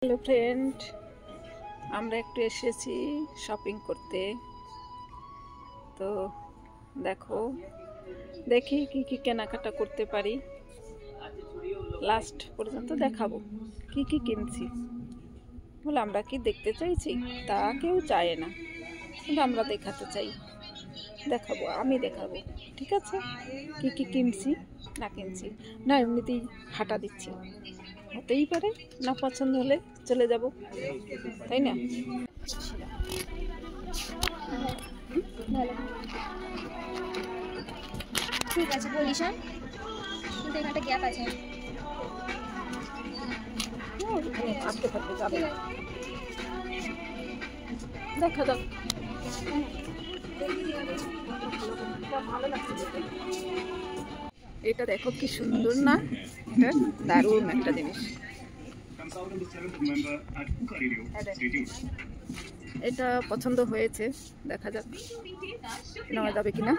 Hello friend, আমরা একটু এসেছি শপিং করতে। তো দেখো, দেখি কি কি কেনাকাটা করতে পারি। লাস্ট পর্যন্ত দেখাবো কি কি কিনছি। বলে আমরা কি দেখতে চাইছি তা কেউ চায় না, কিন্তু আমরা দেখাতে চাই। দেখাবো, আমি দেখাবো, ঠিক আছে? কি কি কিনছি না কিনছি, না এমনিতেই হাঁটা দিচ্ছি, হতেই পারে না পছন্দ হলে চলে যাব, তাই না? ঠিক আছে বলিস, কিন্তু এখানে একটা গ্যাপ আছে। আসতে থাকতে যাবে, দেখা যাক। এটা দেখো কি সুন্দর না, এটা দারুণ একটা জিনিস। এটা পছন্দ হয়েছে, দেখা যাক নেওয়া যাবে কিনা।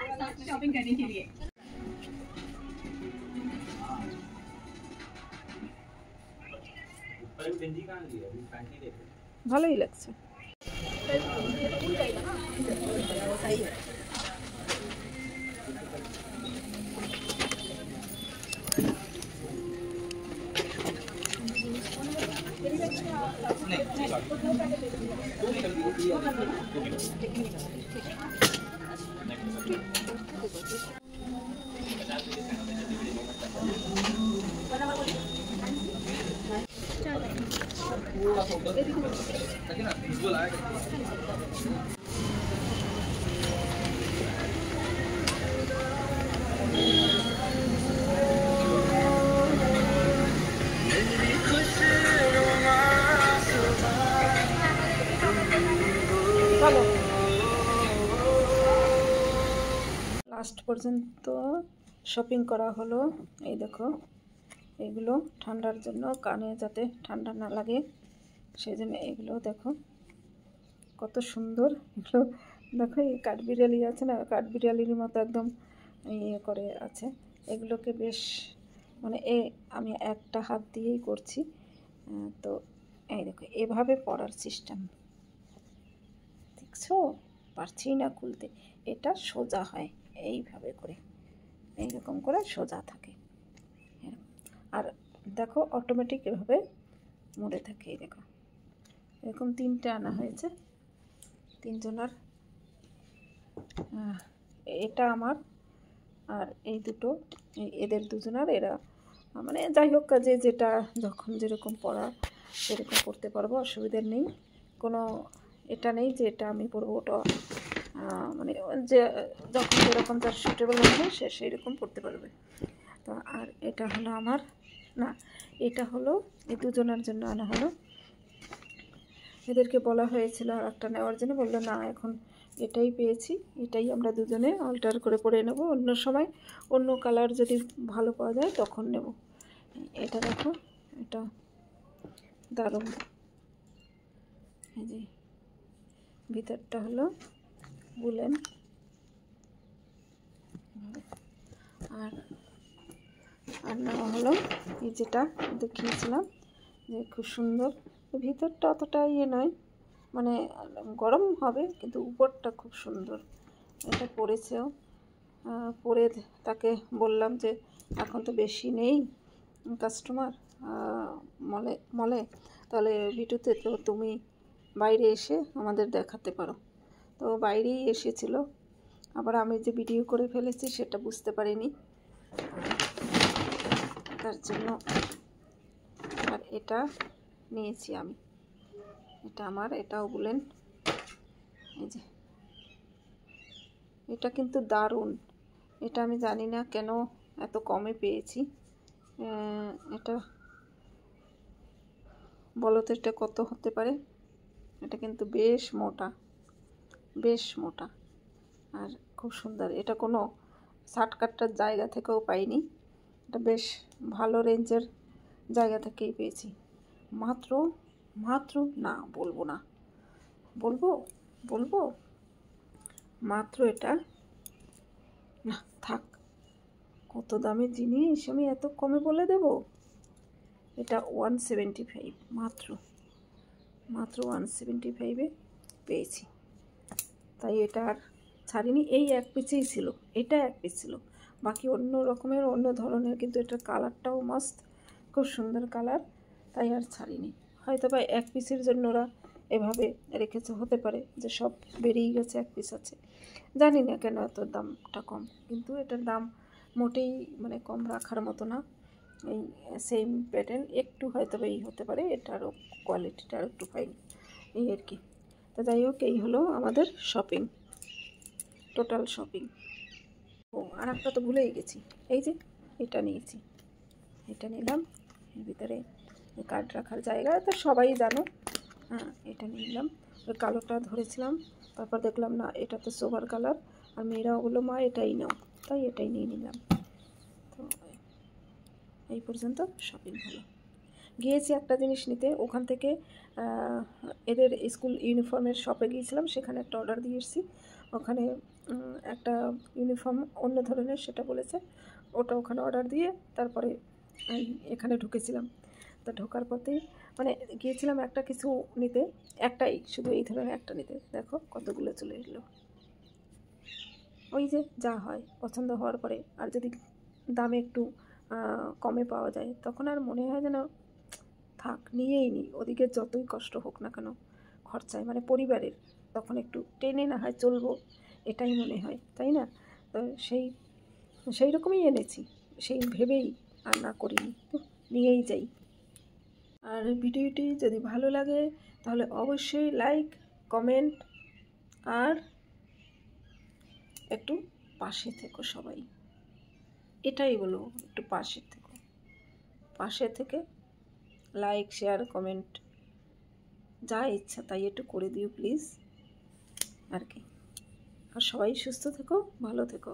ভালোই লাগছে। লাস্ট পর্যন্ত শপিং করা হলো। এই দেখো, এগুলো ঠান্ডার জন্য, কানে যাতে ঠান্ডা না লাগে সেই জন্য এগুলো দেখো কত সুন্দর। এগুলো দেখো, এই কাঠবিড়ালি আছে না, কাঠবিড়ালির মতো একদম ইয়ে করে আছে। এগুলোকে বেশ মানে আমি একটা হাত দিয়েই করছি। তো এই দেখো এভাবে পরার সিস্টেম, দেখছো? পারছি না খুলতে। এটা সোজা হয় এইভাবে করে, এইরকম করে সোজা থাকে। আর দেখো অটোমেটিক এভাবে মুড়ে থাকে। এই দেখো এরকম তিনটে আনা হয়েছে, তিনজনের। এটা আমার, আর এই দুটো এদের দুজনের। এরা মানে যাই হোক, কাজে যেটা যখন যেরকম পড়া সেরকম পড়তে পারবো, অসুবিধার নেই কোনো। এটা নেই যে এটা আমি পড়বো, ওটা মানে যে যখন যেরকম তার সুটেবল হবে সে সেই রকম পড়তে পারবে। তো আর এটা হলো আমার, না এটা হলো এই দুজনের জন্য আনা হলো। এদেরকে বলা হয়েছিল আর একটা নেওয়ার জন্য, বললো না এখন এটাই পেয়েছি, এটাই আমরা দুজনে অল্টার করে পরে নেব, অন্য সময় অন্য কালার যদি ভালো পাওয়া যায় তখন নেব। এটা দেখো, এটা দারুণ। এই যে ভিতরটা হলো বুলেন, আর আর নেওয়া হলো এই যেটা দেখিয়েছিলাম যে খুব সুন্দর। ভিতরটা অতটা ইয়ে নয়, মানে গরম হবে কিন্তু উপরটা খুব সুন্দর। এটা পরেছেও, পরে তাকে বললাম যে এখন তো বেশি নেই কাস্টমার মলে মলে, তাহলে ভিটুতে, তো তুমি বাইরে এসে আমাদের দেখাতে পারো। তো বাইরেই এসেছিল, আবার আমি যে ভিডিও করে ফেলেছি সেটা বুঝতে পারিনি, তার জন্য। আর এটা নিয়েছি আমি, এটা আমার, এটাও বলেন। এই যে এটা কিন্তু দারুণ। এটা আমি জানি না কেন এত কমে পেয়েছি। এটা বলো তো এটা কত হতে পারে? এটা কিন্তু বেশ মোটা, বেশ মোটা, আর খুব সুন্দর। এটা কোনো শার্টকাটটার জায়গা থেকেও পাইনি, এটা বেশ ভালো রেঞ্জের জায়গা থেকেই পেয়েছি। মাত্র মাত্র না বলবো না, বলবো মাত্র এটা, না থাক, কত দামি জিনিস আমি এত কমে বলে দেব। এটা 175 মাত্র, মাত্র 175-এ পেয়েছি, তাই এটা আর ছাড়িনি। এই এক পিসেই ছিল, এটা এক পিস ছিল, বাকি অন্য রকমের অন্য ধরনের, কিন্তু এটার কালারটাও মস্ত, খুব সুন্দর কালার, তাই আর ছাড়িনি। হয়তো বা এক পিসের জন্য ওরা এভাবে রেখেছে, হতে পারে যে সব বেরিয়ে গেছে, এক পিস আছে, জানি না কেন এত দামটা কম, কিন্তু এটার দাম মোটেই মানে কম রাখার মতো না। এই সেম প্যাটার্ন একটু হয়তো বা এই হতে পারে, এটারও কোয়ালিটিটা আর একটু ফাইন, এই আর কি। তো যাই হোক, এই হলো আমাদের শপিং, টোটাল শপিং। ও আর একটা তো ভুলেই গেছি, এই যে এটা নিয়েছি, এটা নিলাম, এর ভিতরে কার্ড রাখার জায়গা তো সবাই জানো, হ্যাঁ এটা নিলাম। ওই কালোটা ধরেছিলাম, তারপর দেখলাম না এটা তো সোবার কালার, আর মেয়েরাও বললো মা এটাই নাও, তাই এটাই নিয়ে নিলাম। তো এই পর্যন্ত শপিং হলো। গিয়েছি একটা জিনিস নিতে, ওখান থেকে এদের স্কুল ইউনিফর্মের শপে গিয়েছিলাম, সেখানে একটা অর্ডার দিয়ে এসেছি। ওখানে একটা ইউনিফর্ম অন্য ধরনের, সেটা বলেছে, ওটা ওখানে অর্ডার দিয়ে তারপরে এখানে ঢুকেছিলাম। তো ঢোকার পথেই মানে গিয়েছিলাম একটা কিছু নিতে, একটাই শুধু এই ধরনের একটা নিতে, দেখো কতগুলো চলে এলো। ওই যে যা হয় পছন্দ হওয়ার পরে, আর যদি দামে একটু কমে পাওয়া যায়, তখন আর মনে হয় যেন থাক নিয়েই নিই, ওদিকে যতই কষ্ট হোক না কেন খরচায়, মানে পরিবারের, তখন একটু টেনে না হয় চলবো, এটাই মনে হয়, তাই না? তো সেই রকমই এনেছি, সেই ভেবেই আর না করিনি, তো নিয়েই যাই। আর ভিডিওটি যদি ভালো লাগে তাহলে অবশ্যই লাইক, কমেন্ট, আর একটু পাশে থেকো সবাই, এটাই বলবো, একটু পাশে থেকো, পাশে থেকে লাইক, শেয়ার, কমেন্ট, যা ইচ্ছা তাই একটু করে দিও প্লিজ, আর কি। আর সবাই সুস্থ থেকো, ভালো থেকো।